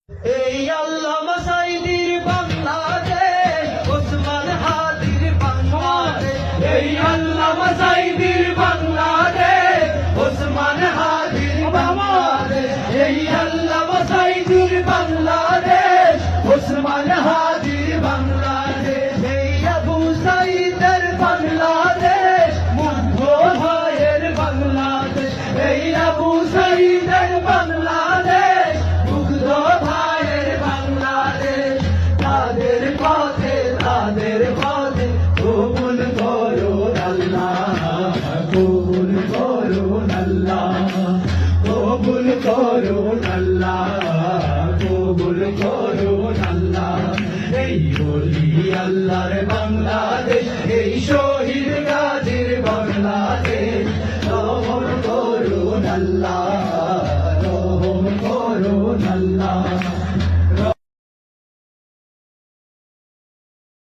এই আল্লামা সাঈদীর বাংলাদেশ, ওসমান হাদির বাংলাদেশ। এই আল্লামা সাঈদীর বাংলাদেশ, ওসমান হাদির বাংলাদেশ। এই আল্লামা সাঈদীর বাংলাদেশ, ওসমান হাদির বাংলাদেশ। এই আবু সাঈদের বাংলাদেশ, মুগ্ধ ভাইয়ের বাংলাদেশ। এই আবু সাঈদের বাংলাদেশ, মুগ্ধ ভাইয়ের বাংলাদেশ। তাদের পথে কবুল করুন আল্লাহ, কবুল করুন আল্লাহ, কবুল করুন আল্লাহ, কবুল করুন আল্লাহ। এই ওলি আল্লাহর বাংলাদেশ, এই শহীদ গাজীর বাংলাদেশ, রহম করুন আল্লাহ, রহম করুন আল্লাহ।